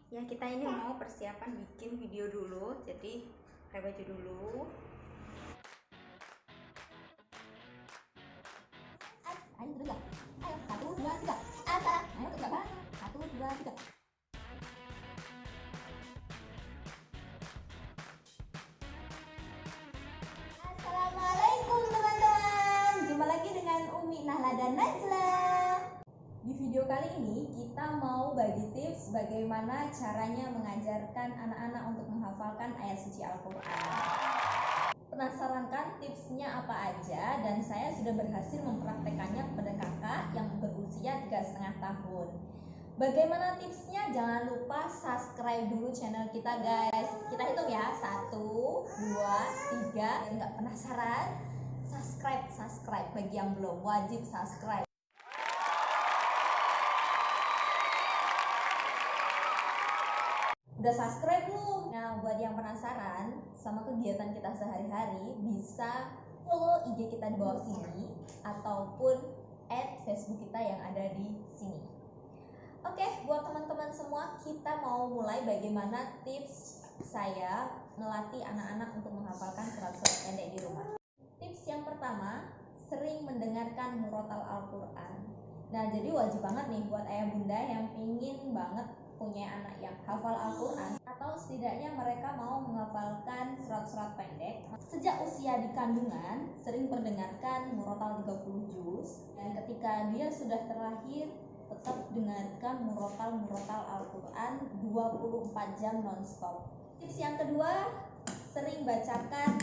Ya, kita ini mau persiapan bikin video dulu, jadi pakai baju dulu. Ayo terus ya. Ayo 1 2 3. Apa? Ayo terus ya. 1 2 3. Assalamualaikum teman-teman. Jumpa lagi dengan Umi Nahla dan Najla. Di video kali ini kita mau bagi tips bagaimana caranya mengajarkan anak-anak untuk menghafalkan ayat suci Al-Quran. Penasaran kan tipsnya apa aja? Dan saya sudah berhasil mempraktekannya kepada kakak yang berusia 3,5 tahun. Bagaimana tipsnya? Jangan lupa subscribe dulu channel kita guys. Kita hitung ya, 1, 2, 3. Nggak penasaran? Subscribe. Bagi yang belum, wajib subscribe. Udah subscribe belum? Nah, buat yang penasaran sama kegiatan kita sehari-hari, bisa follow IG kita di bawah sini ataupun add Facebook kita yang ada di sini. Oke, buat teman-teman semua, kita mau mulai bagaimana tips saya melatih anak-anak untuk menghafalkan surat-surat pendek di rumah. Tips yang pertama, sering mendengarkan murotal Al-Quran. Nah, jadi wajib banget nih buat ayah bunda yang pingin banget punya anak yang hafal Al-Quran, atau setidaknya mereka mau menghafalkan surat-surat pendek. Sejak usia di kandungan, sering mendengarkan murotal 30 juz, dan ketika dia sudah terlahir, tetap dengarkan murotal Al-Quran 24 jam non-stop. Tips yang kedua, sering bacakan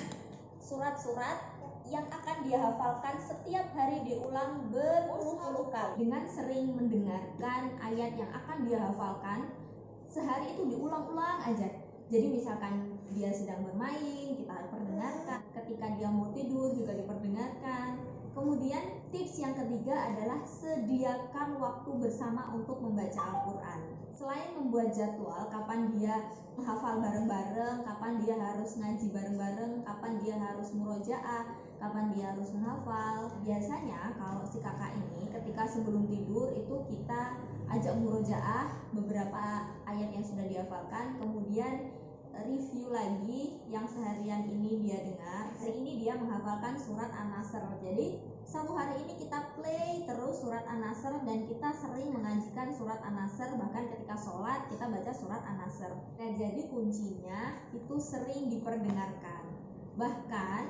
surat-surat yang akan dia hafalkan setiap hari, diulang berpuluh-puluh kali. Dengan sering mendengarkan ayat yang akan dia hafalkan, sehari itu diulang-ulang aja. Jadi misalkan dia sedang bermain, kita perdengarkan. Ketika dia mau tidur juga diperdengarkan. Kemudian tips yang ketiga adalah sediakan waktu bersama untuk membaca Al-Quran. Selain membuat jadwal kapan dia menghafal bareng-bareng, kapan dia harus ngaji bareng-bareng, kapan dia harus murojaah, kapan dia harus menghafal. Biasanya kalau si kakak ini ketika sebelum tidur itu kita ajak murojaah beberapa ayat yang sudah dihafalkan, kemudian review lagi yang seharian ini dia dengar. Hari ini dia menghafalkan surat An-Nasr. Jadi satu hari ini kita play terus surat An-Nasr, dan kita sering mengajikan surat An-Nasr, bahkan ketika sholat kita baca surat An-Nasr. Nah, jadi kuncinya itu sering diperdengarkan. Bahkan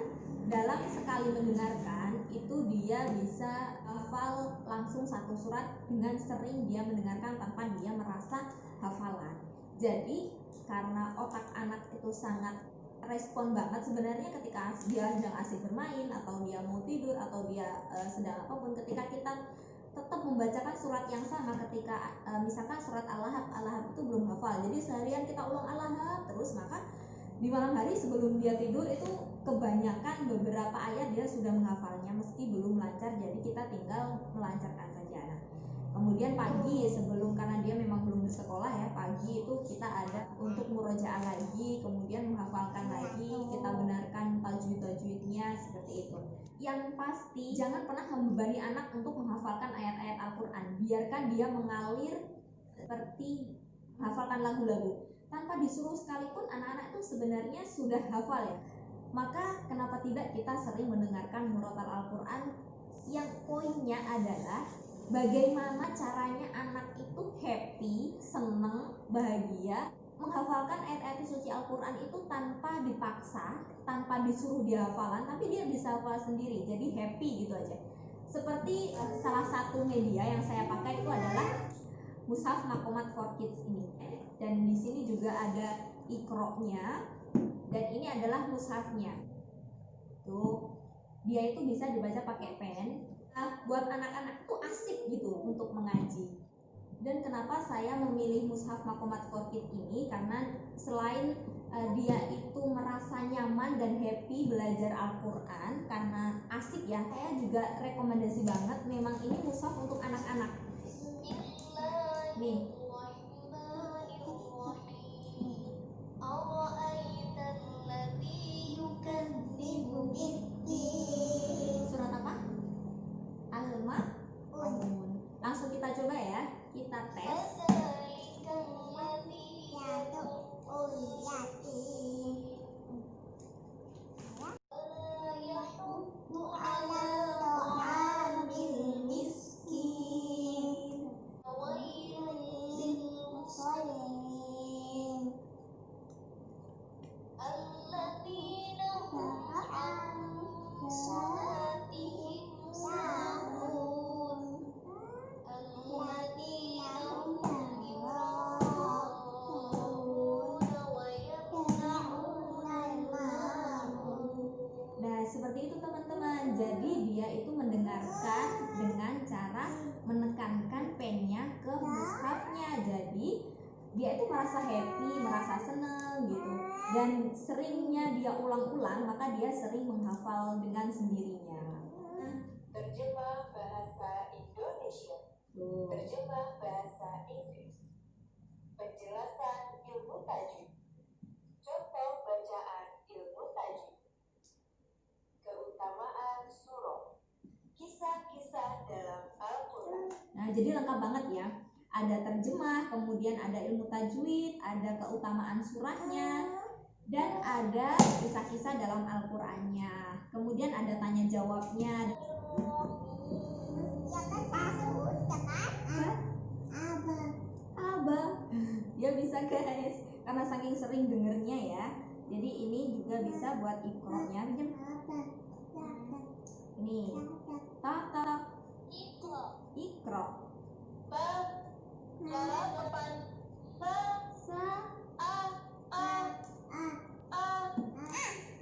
dalam sekali mendengarkan itu dia bisa hafal langsung satu surat dengan sering dia mendengarkan tanpa dia merasa hafalan. Jadi karena otak anak itu sangat respon banget sebenarnya ketika dia sedang asik bermain, atau dia mau tidur, atau dia sedang apapun, ketika kita tetap membacakan surat yang sama. Ketika misalkan surat Al-Lahab itu belum hafal, jadi seharian kita ulang Al-Lahab terus, maka di malam hari sebelum dia tidur itu kebanyakan beberapa ayat dia sudah menghafalnya meski belum lancar, jadi kita tinggal melancarkan saja. Nah, kemudian pagi sebelum, karena dia memang belum bersekolah ya, pagi itu kita ada untuk murojaah lagi, kemudian menghafalkan lagi, kita benarkan tajwid-tajwidnya seperti itu. Yang pasti jangan pernah membebani anak untuk menghafalkan ayat-ayat Al-Quran. Biarkan dia mengalir seperti menghafalkan lagu-lagu. Tanpa disuruh sekalipun anak-anak itu sebenarnya sudah hafal ya. Maka kenapa tidak kita sering mendengarkan murotal Al-Quran, yang poinnya adalah bagaimana caranya anak itu happy, seneng, bahagia menghafalkan ayat-ayat suci Al-Quran itu tanpa dipaksa, tanpa disuruh dia hafalan, tapi dia bisa hafal sendiri, jadi happy gitu aja. Seperti salah satu media yang saya pakai itu adalah Mushaf Makomat for Kids ini, dan di sini juga ada Iqra-nya, dan ini adalah mushafnya. Tuh, dia itu bisa dibaca pakai pen. Nah, buat anak-anak tuh asik gitu untuk mengaji. Dan kenapa saya memilih Mushaf Makomat for Kids ini? Karena selain dia itu merasa nyaman dan happy belajar Al-Quran karena asik ya, saya juga rekomendasi banget. Memang ini mushaf untuk anak-anak. Nih, surat apa? Al-Ma'un. Langsung kita coba ya, kita tes. dia itu merasa happy, merasa seneng gitu. Dan seringnya dia ulang-ulang, maka dia sering menghafal dengan sendirinya. Terjemah bahasa Indonesia. Terjemah bahasa Inggris. Penjelasan ilmu tajwid. Contoh bacaan ilmu tajwid. Keutamaan surah. Kisah-kisah dalam Al-Quran. Nah, jadi lengkap banget ya. Ada terjemah, kemudian ada ilmu tajwid, ada keutamaan surahnya, dan ada kisah-kisah dalam Al-Qur'annya. Kemudian ada tanya jawabnya. Abah. Ya bisa guys, karena saking sering dengernya ya. Jadi ini juga bisa buat ikronya. Ini tata ikro. Lara depan. Sa.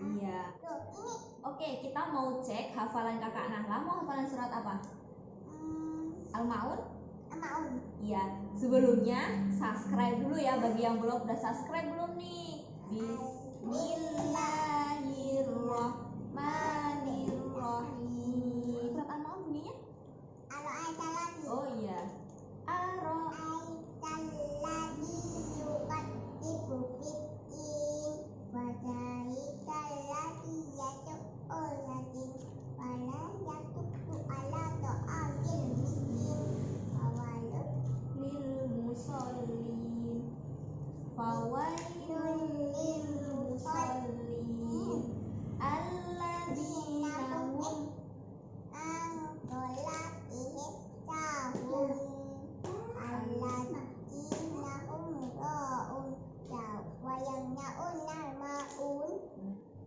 Iya. Oke, kita mau cek hafalan kakak Nahla. Mau hafalan surat apa? Al-Maun? Iya. Sebelumnya subscribe dulu ya, bagi yang belum. Udah subscribe belum nih? Bismillahirrahmanirrahim. Surat Al-Maun bunyinya? Oh iya. Lil musallin. Fawailun lil musallin. Alladzina hum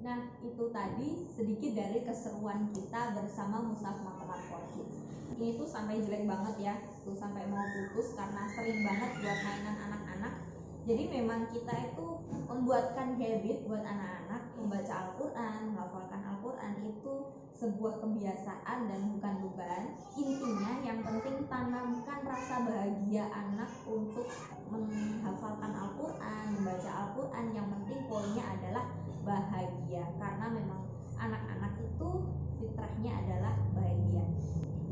Nah, itu tadi sedikit dari keseruan kita bersama Mushaf Maqamat for Kids. Ini tuh sampai jelek banget ya, tuh sampai mau putus karena sering banget buat mainan anak-anak. Jadi memang kita itu membuatkan habit buat anak-anak membaca Al-Quran, menghafalkan Al-Quran itu sebuah kebiasaan dan bukan beban. Intinya yang penting tanamkan rasa bahagia anak untuk menghafalkan Al-Quran, membaca Al-Quran. Yang penting poinnya adalah bahagia, karena memang anak-anak itu fitrahnya adalah bahagia.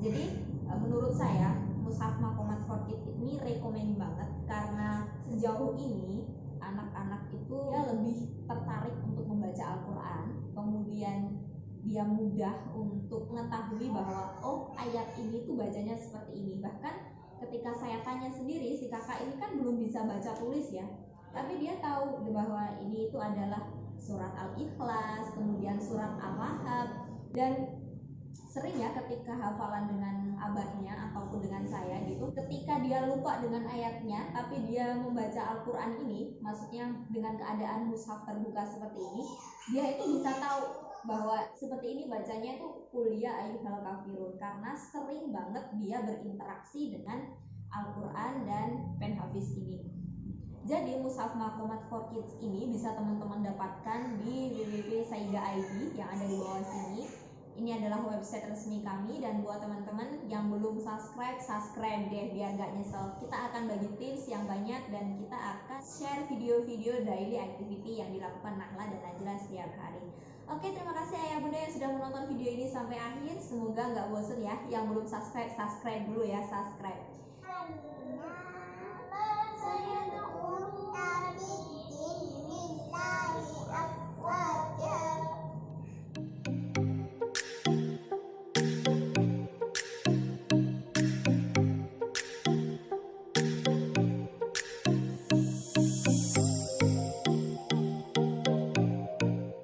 Jadi menurut saya Mushaf Maqamat for Kids ini rekomen banget, karena sejauh ini anak-anak itu ya lebih tertarik untuk membaca Al-Quran, kemudian dia mudah untuk mengetahui bahwa oh ayat ini tuh bacanya seperti ini. Bahkan ketika saya tanya sendiri, si kakak ini kan belum bisa baca tulis ya, tapi dia tahu bahwa ini itu adalah surat Al-Ikhlas, kemudian surat Al-Lahab. Dan sering ya ketika hafalan dengan abahnya ataupun dengan saya gitu, ketika dia lupa dengan ayatnya tapi dia membaca Al-Quran ini, maksudnya dengan keadaan mushaf terbuka seperti ini, dia itu bisa tahu bahwa seperti ini bacanya itu kuliah ayyuhal kafirun, karena sering banget dia berinteraksi dengan Al-Quran dan pen hafiz ini. Jadi Mushaf Maqamat for Kids ini bisa teman-teman dapatkan di www.saida.id yang ada di bawah sini. Ini adalah website resmi kami, dan buat teman-teman yang belum subscribe deh biar gak nyesel. Kita akan bagi tips yang banyak dan kita akan share video-video daily activity yang dilakukan Nahla dan Najla setiap hari. Oke, terima kasih ayah bunda yang sudah menonton video ini sampai akhir. Semoga gak bosen ya. Yang belum subscribe dulu ya, subscribe.